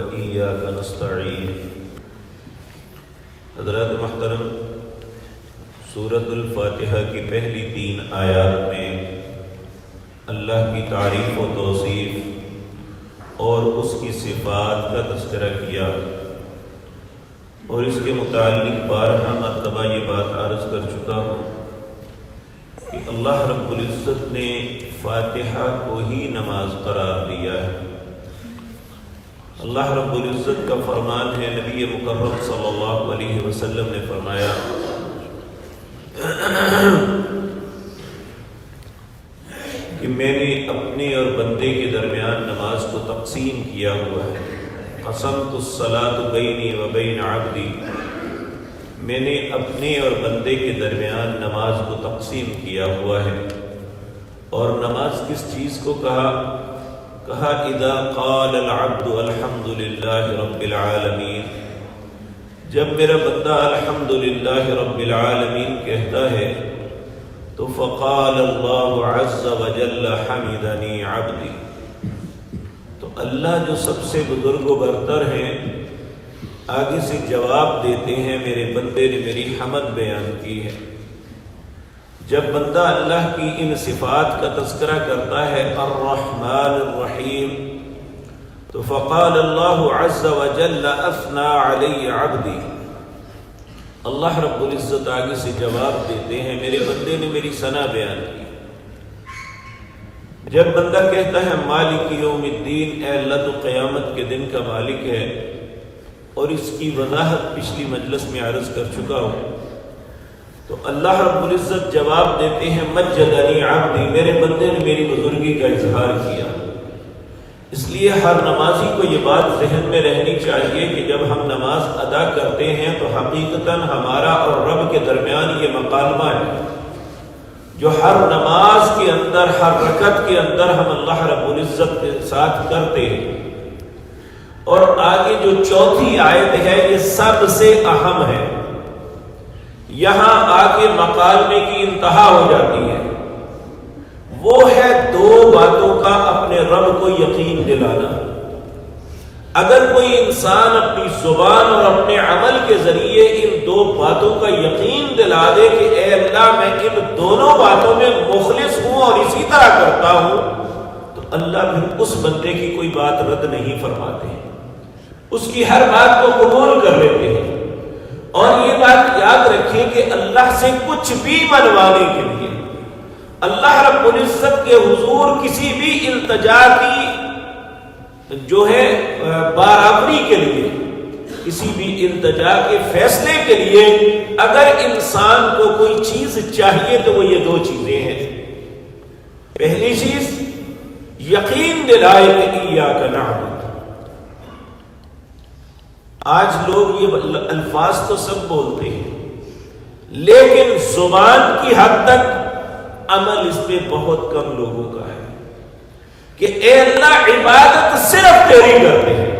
وإياك نستعين۔ حضرات محترم، سورۃ الفاتحہ کی پہلی 3 آیات میں اللہ کی تعریف و توصیف اور اس کی صفات کا تذکرہ کیا، اور اس کے متعلق بارہا مرتبہ یہ بات عرض کر چکا ہوں کہ اللہ رب العزت نے فاتحہ کو ہی نماز قرار دیا ہے۔ اللہ رب العزت کا فرمان ہے، نبی مکرم صلی اللہ علیہ وسلم نے فرمایا کہ میں نے اپنے اور بندے کے درمیان نماز کو تقسیم کیا ہوا ہے۔ قسمت الصلاۃ بینی و بین عبدی، میں نے اپنے اور بندے کے درمیان نماز کو تقسیم کیا ہوا ہے۔ اور نماز کس چیز کو کہا اذا قال العبد الحمد للہ رب العالمین، جب میرا بندہ الحمد للہ رب العالمین کہتا ہے تو فقال اللہ عز وجل حمدنی عبدی، تو اللہ جو سب سے بزرگ و برتر ہیں آگے سے جواب دیتے ہیں میرے بندے نے میری حمد بیان کی ہے۔ جب بندہ اللہ کی ان صفات کا تذکرہ کرتا ہے الرحمن الرحیم، تو فقال اللہ عز وجل اثنى علی عبدی، اللہ رب العزت آگے سے جواب دیتے ہیں میرے بندے نے میری ثنا بیان کی۔ جب بندہ کہتا ہے مالک یوم الدین، اے اللہ تو قیامت کے دن کا مالک ہے، اور اس کی وضاحت پچھلی مجلس میں عرض کر چکا ہوں، تو اللہ رب العزت جواب دیتے ہیں مجدنی عبدی، میرے بندے نے میری بزرگی کا اظہار کیا۔ اس لیے ہر نمازی کو یہ بات ذہن میں رہنی چاہیے کہ جب ہم نماز ادا کرتے ہیں تو حقیقتاً ہمارا اور رب کے درمیان یہ مکالمہ ہے جو ہر نماز کے اندر، ہر رکعت کے اندر ہم اللہ رب العزت کے ساتھ کرتے ہیں۔ اور آگے جو 4تھی آیت ہے یہ سب سے اہم ہے، یہاں آگے مکالمے کی انتہا ہو جاتی ہے، وہ ہے 2 باتوں کا اپنے رب کو یقین دلانا۔ اگر کوئی انسان اپنی زبان اور اپنے عمل کے ذریعے ان 2 باتوں کا یقین دلا دے کہ اے اللہ میں ان دونوں باتوں میں مخلص ہوں اور اسی طرح کرتا ہوں، تو اللہ پھر اس بندے کی کوئی بات رد نہیں فرماتے، اس کی ہر بات کو قبول کر لیتے ہیں۔ اور یہ بات یاد رکھیں کہ اللہ سے کچھ بھی منوانے کے لیے اللہ رب العزت کے حضور کسی بھی التجا کی جو ہے برابری کے لیے، کسی بھی التجا کے فیصلے کے لیے اگر انسان کو کوئی چیز چاہیے تو وہ یہ 2 چیزیں ہیں۔ پہلی چیز یقین دلائے کہ ایاک نعبد۔ آج لوگ یہ الفاظ تو سب بولتے ہیں لیکن زبان کی حد تک عمل اس پہ بہت کم لوگوں کا ہے کہ اے اللہ عبادت صرف تیری کرتے ہیں۔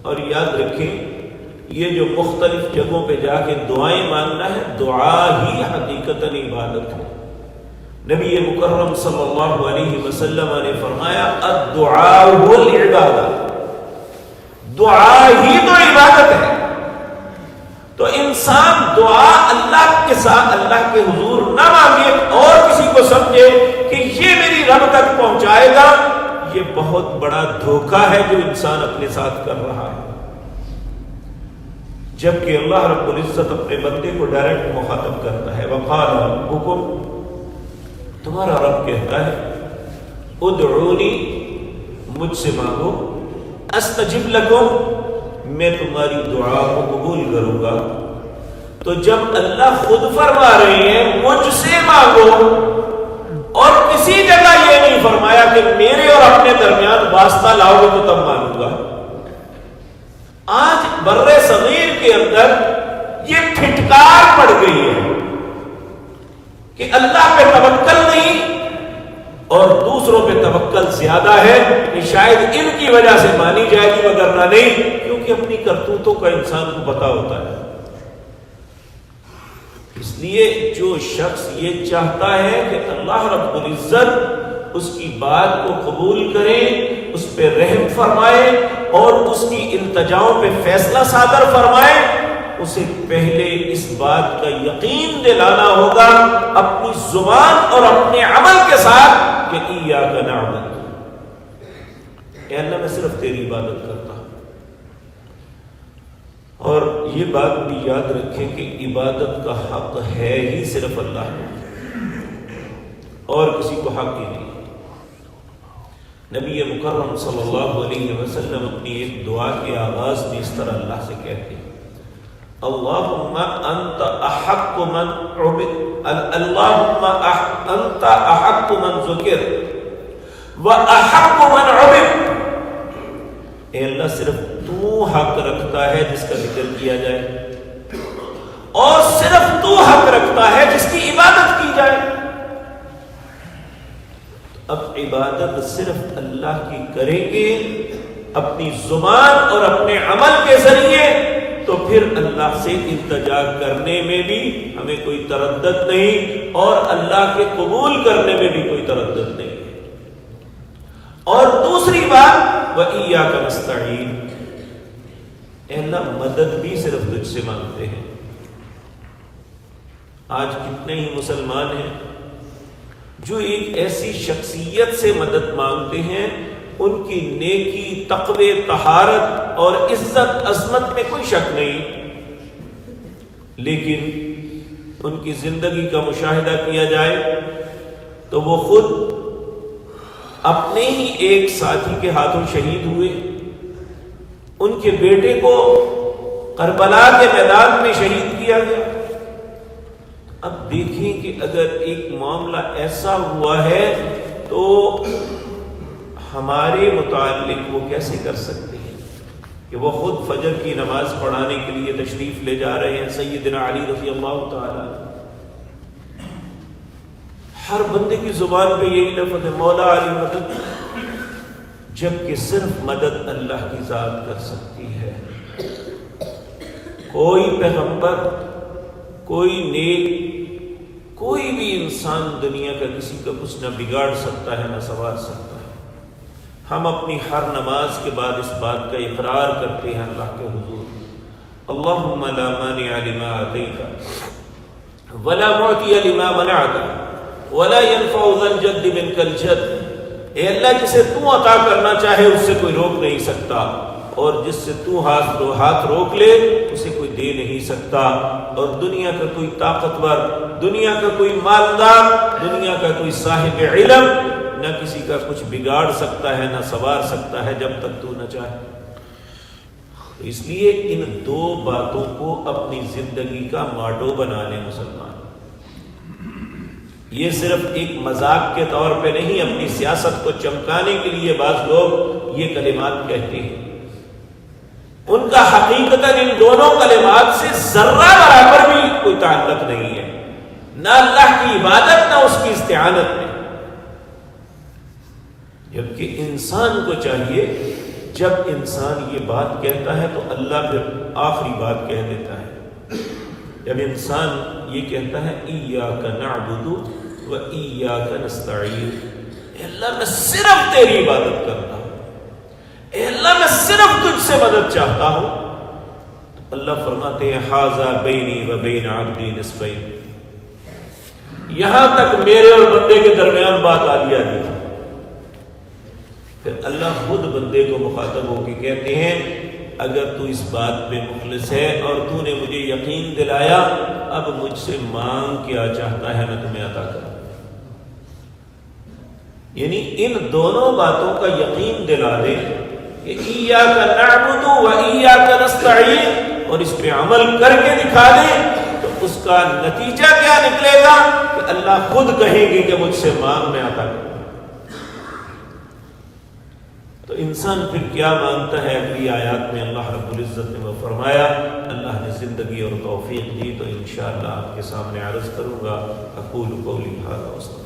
اور یاد رکھیں یہ جو مختلف جگہوں پہ جا کے دعائیں مانگنا ہے، دعا ہی حقیقتاً عبادت ہے۔ نبی مکرم صلی اللہ علیہ وسلم نے فرمایا الدعاء العبادہ، دعا ہی تو عبادت ہے۔ تو انسان دعا اللہ کے ساتھ، اللہ کے حضور نہ مانگے اور کسی کو سمجھے کہ یہ میری رب تک پہنچائے گا، یہ بہت بڑا دھوکہ ہے جو انسان اپنے ساتھ کر رہا ہے۔ جبکہ اللہ رب العزت اپنے بندے کو ڈائریکٹ مخاطب کرتا ہے، وقال ربکم، تمہارا رب کہتا ہے ادعونی، مجھ سے مانگو، استجب لکم، میں تمہاری دعا کو قبول کروں گا۔ تو جب اللہ خود فرما رہے ہیں مجھ سے مانگو، اور کسی جگہ یہ نہیں فرمایا کہ میرے اور اپنے درمیان واسطہ لاؤ گے تو تب مانوں گا۔ آج بر صغیر کے اندر یہ پھٹکار پڑ گئی ہے کہ اللہ پہ توکل نہیں اور دوسروں پہ توکل زیادہ ہے، کہ شاید ان کی وجہ سے مانی جائے گی وگرنہ نہیں، کیونکہ اپنی کرتوتوں کا انسان کو پتا ہوتا ہے۔ اس لیے جو شخص یہ چاہتا ہے کہ اللہ رب العزت اس کی بات کو قبول کرے، اس پہ رحم فرمائے اور اس کی التجاؤں پہ فیصلہ صادر فرمائے، اسے پہلے اس بات کا یقین دلانا ہوگا اپنی زبان اور اپنے عمل کے ساتھ کہ ایاک نعبد، اے اللہ میں صرف تیری عبادت کرتا ہوں۔ اور یہ بات بھی یاد رکھیں کہ عبادت کا حق ہے ہی صرف اللہ کو، اور کسی کو حق ہی نہیں۔ نبی مکرم صلی اللہ علیہ وسلم اپنی ایک دعا کے آغاز میں اس طرح اللہ سے کہتے ہیں، اللہم انت احق من عبد، اللہم انت احق من ذکر و احق من عبد، اے اللہ صرف تو حق رکھتا ہے جس کا ذکر کیا جائے، اور صرف تو حق رکھتا ہے جس کی عبادت کی جائے۔ اب عبادت صرف اللہ کی کریں گے اپنی زبان اور اپنے عمل کے ذریعے، تو پھر اللہ سے التجا کرنے میں بھی ہمیں کوئی تردد نہیں، اور اللہ کے قبول کرنے میں بھی کوئی تردد نہیں۔ اور دوسری بات وَإِيَّاكَ نَسْتَعِينُ، اے اللہ مدد بھی صرف تجھ سے مانگتے ہیں۔ آج کتنے ہی مسلمان ہیں جو ایک ایسی شخصیت سے مدد مانگتے ہیں، ان کی نیکی، تقوی، طہارت اور عزت عظمت میں کوئی شک نہیں، لیکن ان کی زندگی کا مشاہدہ کیا جائے تو وہ خود اپنے ہی ایک ساتھی کے ہاتھوں شہید ہوئے، ان کے بیٹے کو کربلا کے میدان میں شہید کیا گیا۔ اب دیکھیں کہ اگر ایک معاملہ ایسا ہوا ہے تو ہمارے متعلق وہ کیسے کر سکتے ہیں کہ وہ خود فجر کی نماز پڑھانے کے لیے تشریف لے جا رہے ہیں سیدنا علی رضی اللہ تعالی۔ ہر بندے کی زبان پہ یہی لفظ ہے مولا علی مدد، جبکہ صرف مدد اللہ کی ذات کر سکتی ہے۔ کوئی پیغمبر، کوئی نیک، کوئی بھی انسان دنیا کا کسی کا کچھ نہ بگاڑ سکتا ہے نہ سنوار سکتا ہے۔ ہم اپنی ہر نماز کے بعد اس بات کا اقرار کرتے ہیں اللہ کے حضور، اللہم لا مانع لما اعطیت ولا معطی لما منعت ولا ينفع ذا الجد منک الجد، اے اللہ جسے تو عطا کرنا چاہے اس سے کوئی روک نہیں سکتا، اور جس سے تو ہاتھ روک لے اسے کوئی دے نہیں سکتا، اور دنیا کا کوئی طاقتور، دنیا کا کوئی مالدار، دنیا کا کوئی صاحب علم نہ کسی کا کچھ بگاڑ سکتا ہے نہ سنوار سکتا ہے جب تک تو نہ چاہے۔ اس لیے ان دو باتوں کو اپنی زندگی کا ماڈو بنا لیں مسلمان۔ یہ صرف ایک مذاق کے طور پہ نہیں، اپنی سیاست کو چمکانے کے لیے بعض لوگ یہ کلمات کہتے ہیں، ان کا حقیقتاً ان دونوں کلمات سے ذرہ برابر بھی کوئی تعلق نہیں ہے، نہ اللہ کی عبادت نہ اس کی استعانت میں۔ جبکہ انسان کو چاہیے جب انسان یہ بات کہتا ہے تو اللہ پھر آخری بات کہہ دیتا ہے۔ جب انسان یہ کہتا ہے ایاک نعبد و ایاک نستعین، اے اللہ میں صرف تیری عبادت کرتا ہوں، اے اللہ میں صرف تجھ سے مدد چاہتا ہوں، تو اللہ فرماتے ہیں ھذا بینی و بین عبدی نصفین، یہاں تک میرے اور بندے کے درمیان بات آدھی آدھی ہے۔ پھر اللہ خود بندے کو مخاطب ہو کے کہتے ہیں اگر تو اس بات پہ مخلص ہے اور تو نے مجھے یقین دلایا، اب مجھ سے مانگ کیا چاہتا ہے میں تمہیں عطا کروں۔ یعنی ان دونوں باتوں کا یقین دلا دے کہ ایاک نعبد و ایاک نستعین، اور اس پہ عمل کر کے دکھا دے تو اس کا نتیجہ کیا نکلے گا کہ اللہ خود کہیں گے کہ مجھ سے مانگ میں عطا کروں۔ تو انسان پھر کیا مانگتا ہے؟ اگلی آیات میں اللہ رب العزت نے وہ فرمایا، اللہ نے زندگی اور توفیق دی تو انشاءاللہ آپ کے سامنے عرض کروں گا۔ اقول قولی ھذا واستغفر